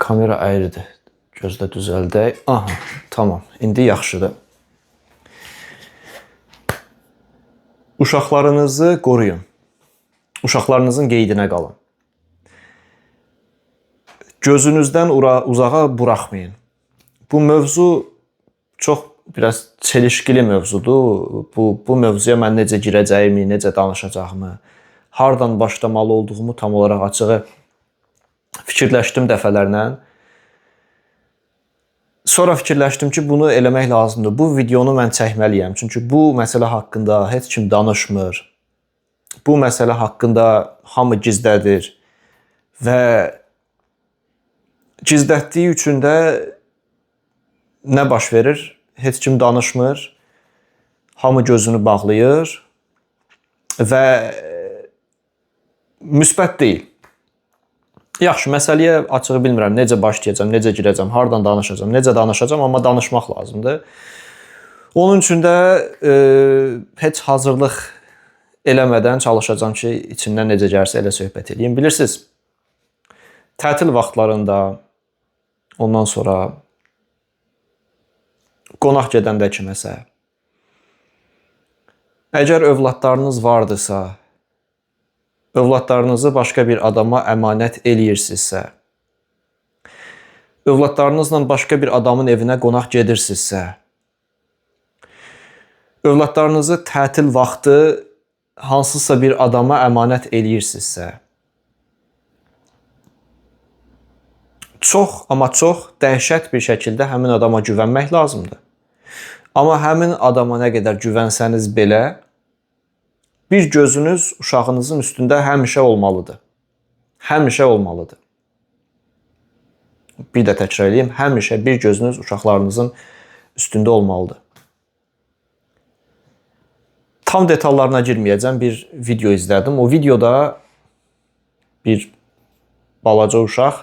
Kamera əyridir. Gözlə düzəldək. Aha, tamam. İndi yaxşıdır. Uşaqlarınızı qoruyun. Uşaqlarınızın qeydinə qalın. Gözünüzdən uzağa buraxmayın. Bu mövzu çox biraz çelişkili mövzudur. Bu mövzuya mən necə girəcəyimi, necə danışacağımı, hardan başlamalı olduğumu tam olaraq açığı fikirləşdim dəfələrlə. Sonra fikirləşdim ki, bunu eləmək lazımdır. Bu videonu mən çəkməliyəm. Çünki bu məsələ haqqında heç kim danışmır. Bu məsələ haqqında hamı gizlədir və gizlətdiyi üçün də nə baş verir? Heç kim danışmır. Hamı gözünü bağlayır və müsbət deyil. Yaxşı, məsələyə açığı bilmirəm, necə başlayacağam, necə girəcəm, hardan danışacağam, necə danışacağam, amma danışmaq lazımdır. Onun üçün də heç hazırlıq eləmədən çalışacağam ki, içimdən necə gəlsə elə söhbət edeyim. Bilirsiniz, tətil vaxtlarında, ondan sonra qonaq gedəndə kiməsə, əgər övladlarınız vardısa, övladlarınızı başqa bir adama əmanət eləyirsinizsə, övladlarınızla başqa bir adamın evinə qonaq gedirsinizsə, övladlarınızı tətil vaxtı hansısa bir adama əmanət eləyirsinizsə, çox, amma çox dəhşət bir şəkildə həmin adama güvənmək lazımdır. Amma həmin adama nə qədər güvənsəniz belə, bir gözünüz uşağınızın üstündə həmişə olmalıdır. Həmişə olmalıdır. Bir də təkrar edeyim, həmişə bir gözünüz uşaqlarınızın üstündə olmalıdır. Tam detallarına girməyəcəm, bir video izlədim. O videoda bir balaca uşaq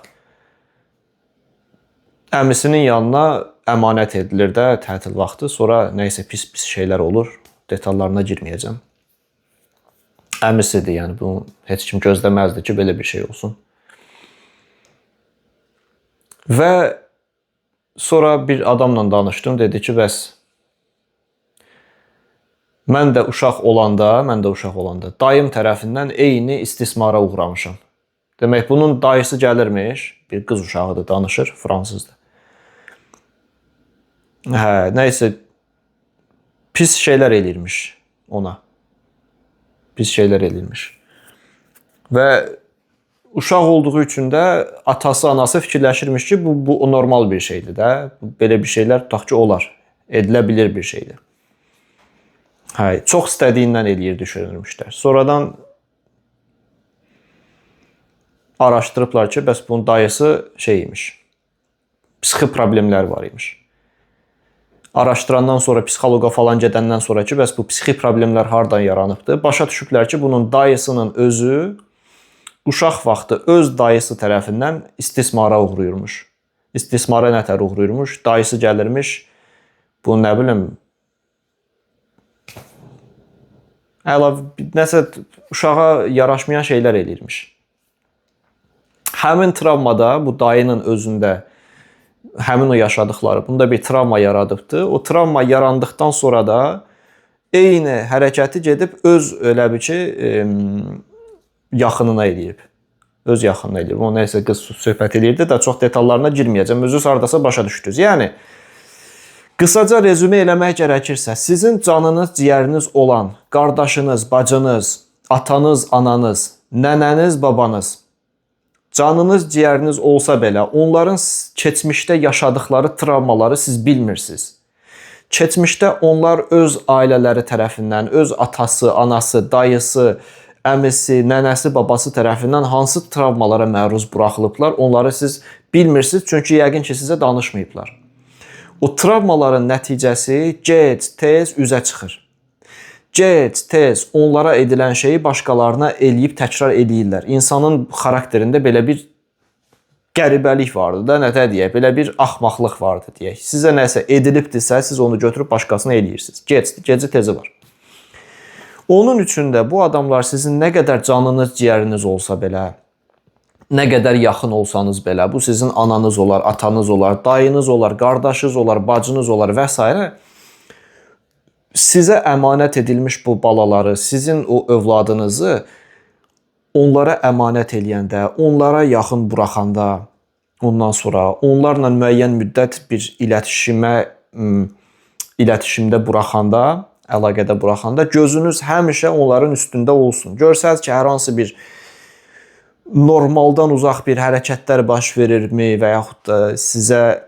əmisinin yanına əmanət edilir də tətil vaxtı. Sonra nəysə pis şeylər olur. Detallarına girməyəcəm. Əmisidir, yəni bunu heç kim gözləməzdi ki, belə bir şey olsun. Və sonra bir adamla danışdım, dedi ki, bəs mən də uşaq olanda dayım tərəfindən eyni istismara uğramışam. Demək, bunun dayısı gəlirmiş, bir qız uşağıdır, danışır, fransızdır. Nəysə, pis şeylər eləyirmiş ona. Pis şeylər eləyirmiş. Və uşaq olduğu üçün də atası, anası fikirləşirmiş ki, bu normal bir şeydir də. Belə bir şeylər tutaq ki, olar. Edilə bilir bir şeydir. Çox istədiyindən eləyir, düşünürmüşlər. Sonradan araşdırıblar ki, bəs bunun dayısı şeymiş, psixi problemlər var imiş. Araşdırandan sonra, psixoloqa falan gedəndən sonra ki, bəs bu psixi problemlər hardan yaranıbdır? Başa düşüblər ki, bunun dayısının özü uşaq vaxtı öz dayısı tərəfindən istismara uğrayırmış. İstismara nətər uğrayırmış? Dayısı gəlirmiş, bu nə bilim, nəsə uşağa yaraşmayan şeylər eləyirmiş. Həmin travmada bu dayının özündə həmin o yaşadıkları, bunda bir travma yaradıbdır. O travma yarandıqdan sonra da eyni hərəkəti gedib öz elə bir ki, yaxınına eləyib. Öz yaxınına eləyib. O nəysə qız söhbət eləyirdi də, çox detallarına girməyəcəm. Özünüz hardasa başa düşdünüz. Yəni, qısaca rezümə eləmək gərəkirsə, sizin canınız, ciyəriniz olan qardaşınız, bacınız, atanız, ananız, nənəniz, babanız, canınız, ciyəriniz olsa belə, onların keçmişdə yaşadıkları travmaları siz bilmirsiniz. Keçmişdə onlar öz ailələri tərəfindən, öz atası, anası, dayısı, əmisi, nənəsi, babası tərəfindən hansı travmalara məruz buraxılıblar, onları siz bilmirsiniz, çünki yəqin ki, sizə danışmayıblar. O travmaların nəticəsi gec-tez üzə çıxır. Gec-tez onlara edilən şeyi başqalarına eləyib təkrar eləyirlər. İnsanın xarakterində belə bir qəribəlik vardır da, nətə deyək, belə bir axmaqlıq vardır deyək. Sizə nəsə edilibdirsə, siz onu götürüb başqasına eləyirsiniz. Geci-tezi var. Onun üçün də bu adamlar sizin nə qədər canınız, ciyəriniz olsa belə, Nə qədər yaxın olsanız belə, bu sizin ananız olar, atanız olar, dayınız olar, qardaşınız olar, bacınız olar və s. Sizə əmanət edilmiş bu balaları, sizin o övladınızı onlara əmanət eləyəndə, onlara yaxın buraxanda, ondan sonra onlarla müəyyən müddət bir iletişimdə buraxanda, əlaqədə buraxanda gözünüz həmişə onların üstündə olsun. Görsəniz ki, hər hansı bir normaldan uzaq bir hərəkətlər baş verirmi və yaxud da sizə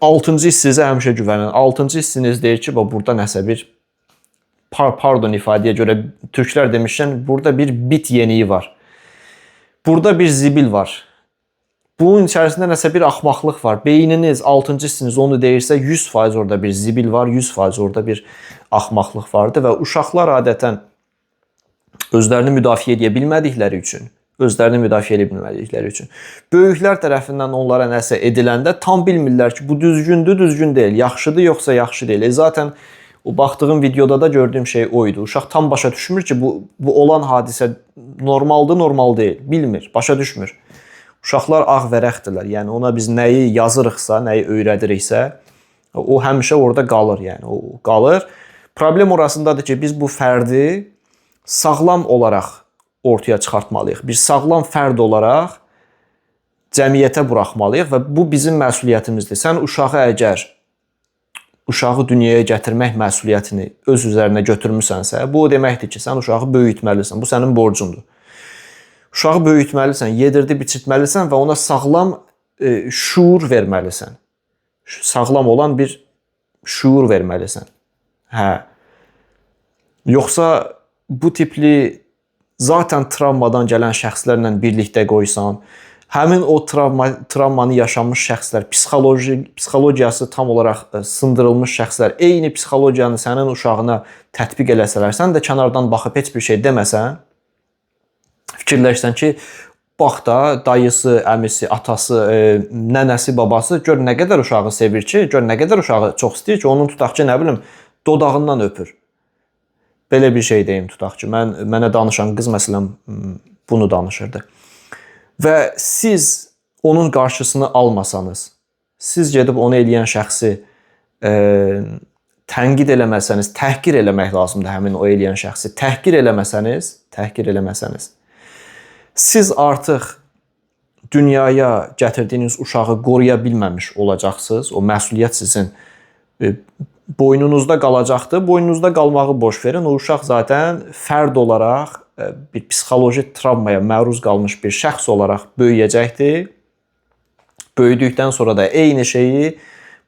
6-cı hissinizə həmişə güvənin. 6-cı hissiniz deyir ki, burada nəsə bir pardon ifadəyə görə türklər demişkən, burada bir bit yeniyi var. Burada bir zibil var. Bunun içərisində nəsə bir axmaqlıq var. Beyniniz, 6-cı hissiniz onu deyirsə 100% orada bir zibil var, 100% orada bir axmaqlıq vardır və uşaqlar adətən özlərini müdafiə edə bilmədikləri üçün, böyüklər tərəfindən onlara nəsə ediləndə tam bilmirlər ki, bu düzgündür, düzgün deyil, yaxşıdır, yoxsa yaxşı deyil. Zaten o baxdığım videoda da gördüyüm şey o idi. Uşaq tam başa düşmür ki, bu olan hadisə normaldır, normal deyil. Bilmir, başa düşmür. Uşaqlar ağ vərəqdirlər. Yəni ona biz nəyi yazırıqsa, nəyi öyrədiriksə, o həmişə orada qalır. Yəni o qalır. Problem orasındadır ki, biz bu fərdi sağlam olaraq ortaya çıxartmalıyıq. Bir sağlam fərd olaraq cəmiyyətə buraxmalıyıq və bu bizim məsuliyyətimizdir. Sən uşağı dünyaya gətirmək məsuliyyətini öz üzərinə götürmüsənsə, bu o deməkdir ki, sən uşağı böyütməlisən. Bu sənin borcundur. Uşağı böyütməlisən, yedirdi, biçirtməlisən və ona sağlam şuur verməlisən. Sağlam olan bir şuur verməlisən. Yoxsa bu tipli zaten travmadan gələn şəxslərlə birlikdə qoysan, həmin o travmanı yaşanmış şəxslər, psixologiyası tam olaraq sındırılmış şəxslər, eyni psixologiyanı sənin uşağına tətbiq eləsələr, sən də kənardan baxıb heç bir şey deməsən, fikirləşsən ki, bax da, dayısı, əmisi, atası, nənəsi, babası gör nə qədər uşağı sevir ki, gör nə qədər uşağı çox istəyir ki, onun tutaq ki, nə bilim, dodağından öpür. Belə bir şey deyim tutaq ki, mənə danışan qız məsələn bunu danışırdı. Və siz onun qarşısını almasanız, siz gedib onu eləyən şəxsi tənqid eləməsəniz, təhqir eləmək lazımdır həmin o eləyən şəxsi. Təhqir eləməsəniz, siz artıq dünyaya gətirdiyiniz uşağı qoruya bilməmiş olacaqsınız. O məsuliyyət sizin boynunuzda qalacaqdır. Boynunuzda qalmağı boş verin. O uşaq zaten fərd olaraq bir psixoloji travmaya məruz qalmış bir şəxs olaraq böyüyəcəkdir. Böyüdükdən sonra da eyni şeyi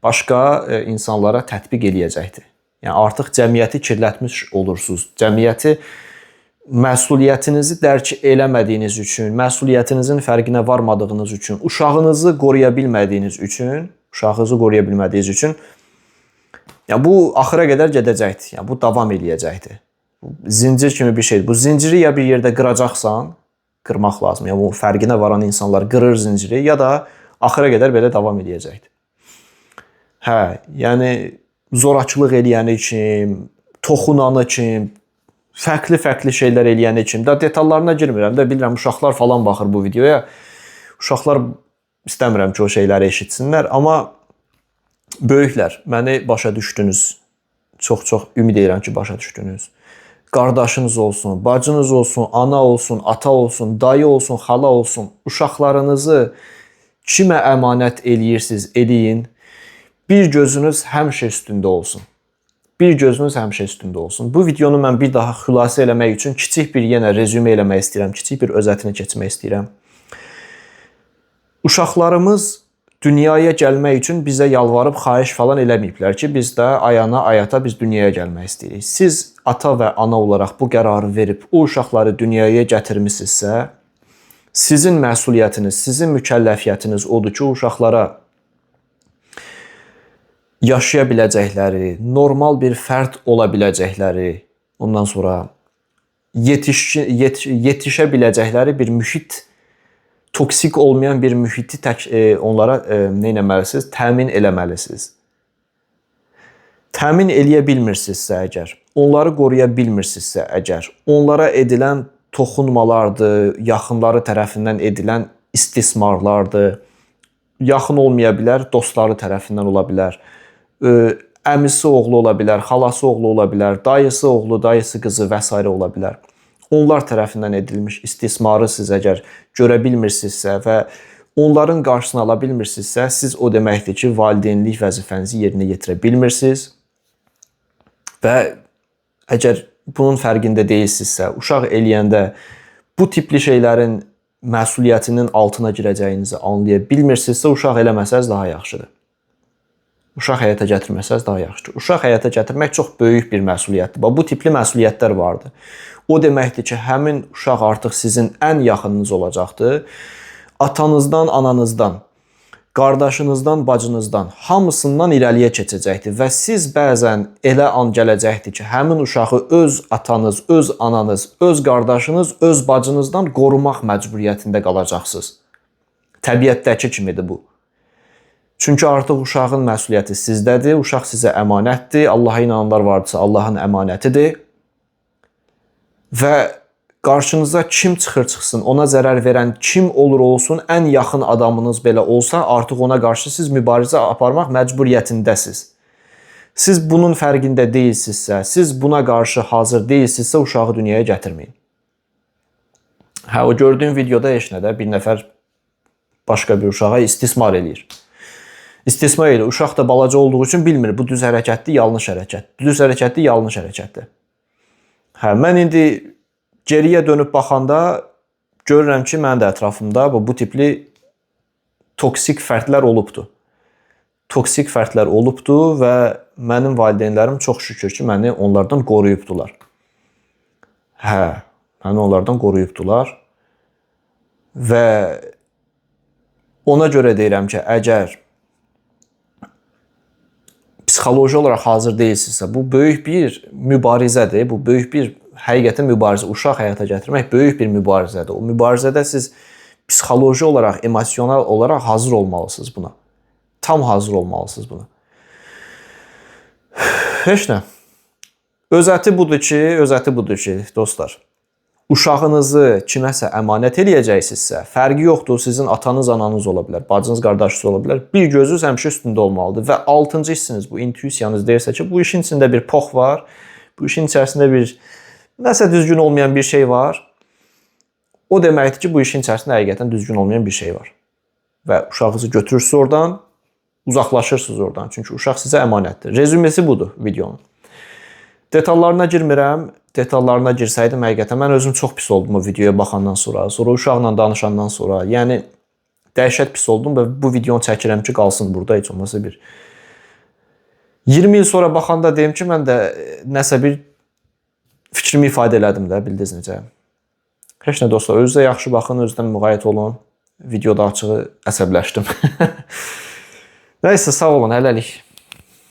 başqa insanlara tətbiq eləyəcəkdir. Yəni artıq cəmiyyəti kirlətmiş olursunuz. Cəmiyyəti məsuliyyətinizi dərk eləmədiyiniz üçün, məsuliyyətinizin fərqinə varmadığınız üçün, uşağınızı qoruya bilmədiyiniz üçün yəni bu axıra qədər gedəcəkdir. Yəni bu davam eləyəcəkdir. Zincir kimi bir şeydir. Bu zinciri ya bir yerdə qıracaqsan, qırmaq lazım. Yəni bu fərqinə varan insanlar qırır zinciri ya da axıra qədər belə davam eləyəcəkdir. Yəni zorakılıq eləyəni kim, toxunanı kim, fərqli şeylər eləyəni kim. Da detallarına girmirəm də, bilirəm uşaqlar falan baxır bu videoya. Uşaqlar istəmirəm ki, o şeyləri eşitsinlər, amma böyüklər, məni başa düşdünüz. Çox ümid edirəm ki, başa düşdünüz. Qardaşınız olsun, bacınız olsun, ana olsun, ata olsun, dayı olsun, xala olsun. Uşaqlarınızı kimə əmanət eləyirsiniz, eləyin. Bir gözünüz həmişə üstündə olsun. Bu videonu mən bir daha xülasə eləmək üçün kiçik bir yenə rezümə eləmək istəyirəm. Kiçik bir özətini keçmək istəyirəm. Uşaqlarımız dünyaya gəlmək üçün bizə yalvarıb xahiş falan eləməyiblər ki, biz də ayata biz dünyaya gəlmək istəyirik. Siz ata və ana olaraq bu qərarı verib o uşaqları dünyaya gətirmisinizsə, sizin məsuliyyətiniz, sizin mükəlləfiyyətiniz odur ki, o uşaqlara yaşaya biləcəkləri, normal bir fərd ola biləcəkləri, ondan sonra yetişə biləcəkləri bir mühit, toksik olmayan bir mühiti onlara nə etməlisiniz? Təmin eləməlisiniz. Təmin eləyə bilmirsinizsə əgər, onları qoruya bilmirsinizsə əgər, onlara edilən toxunmalardır, yaxınları tərəfindən edilən istismarlardır. Yaxın olmaya bilər, dostları tərəfindən ola bilər. Əmisi oğlu ola bilər, xalası oğlu ola bilər, dayısı oğlu, dayısı qızı və s. ola bilər. Onlar tərəfindən edilmiş istismarı siz əgər görə bilmirsinizsə və onların qarşısını ala bilmirsinizsə, siz o deməkdir ki, valideynlik vəzifənizi yerinə yetirə bilmirsiniz və əgər bunun fərqində deyilsinizsə, uşaq eləyəndə bu tipli şeylərin məsuliyyətinin altına girəcəyinizi anlaya bilmirsinizsə, uşaq eləməsəz daha yaxşıdır. Uşaq həyata gətirməsəz daha yaxşıdır. Uşaq həyata gətirmək çox böyük bir məsuliyyətdir. Bu tipli məsuliyyətlər vardır. O deməkdir ki, həmin uşaq artıq sizin ən yaxınınız olacaqdır. Atanızdan, ananızdan, qardaşınızdan, bacınızdan, hamısından irəliyə keçəcəkdir və siz bəzən elə an gələcəkdir ki, həmin uşağı öz atanız, öz ananız, öz qardaşınız, öz bacınızdan qorumaq məcburiyyətində qalacaqsınız. Təbiətdəki kimidir bu. Çünki artıq uşağın məsuliyyəti sizdədir, uşaq sizə əmanətdir, Allaha inananlar vardısa Allahın əmanətidir və qarşınıza kim çıxır-çıxsın, ona zərər verən kim olur olsun, ən yaxın adamınız belə olsa, artıq ona qarşı siz mübarizə aparmaq məcburiyyətindəsiz. Siz bunun fərqində deyilsinizsə, siz buna qarşı hazır deyilsinizsə, uşağı dünyaya gətirməyin. O gördüyüm videoda heç nədə bir nəfər başqa bir uşağa istismar eləyir. İstismar eləyir. Uşaq da balaca olduğu üçün bilmir, bu düz hərəkətdir, yanlış hərəkətdir. Düz hərəkətdir, yanlış hərəkətdir. Mən indi geriyə dönüb baxanda görürəm ki, mənim də ətrafımda bu tipli toksik fərdlər olubdur. Toksik fərdlər olubdur və mənim valideynlərim çox şükür ki, məni onlardan qoruyubdular. Məni onlardan qoruyubdular və ona görə deyirəm ki, əgər psixoloji olaraq hazır deyilsinizsə, bu böyük bir mübarizədir, bu böyük bir həqiqətən mübarizə, uşaq həyata gətirmək böyük bir mübarizədir. O mübarizədə siz psixoloji olaraq, emosional olaraq hazır olmalısınız buna. Tam hazır olmalısınız buna. Heç nə. Özəti budur ki, dostlar, uşağınızı kiməsə əmanət eləyəcəksinizsə, fərqi yoxdur, sizin atanız, ananız ola bilər, bacınız, qardaşınız ola bilər, bir gözünüz həmişə üstündə olmalıdır və 6-cı hissiniz, bu intuisiyanız deyirsə ki, bu işin içində bir pox var, bu işin içərisində bir nəsə düzgün olmayan bir şey var, o deməkdir ki, bu işin içərisində həqiqətən düzgün olmayan bir şey var. Və uşağınızı götürürsünüz oradan, uzaqlaşırsınız oradan, çünki uşaq sizə əmanətdir. Rezümesi budur videonun. Detallarına girmirəm. Detallarına girsəydim, həqiqətən mən özüm çox pis oldum o videoya baxandan sonra uşaqla danışandan sonra. Yəni, dəhşət pis oldum və bu videonu çəkirəm ki, qalsın burada, heç olmasa bir 20 il sonra baxanda deyim ki, mən də nəsə bir fikrimi ifadə elədim də, bildiniz necə. Heç nə dostlar, özünüzə yaxşı baxın, özünüzdən müğayət olun. Videoda açığı əsəbləşdim. Nəysə, sağ olun, hələlik.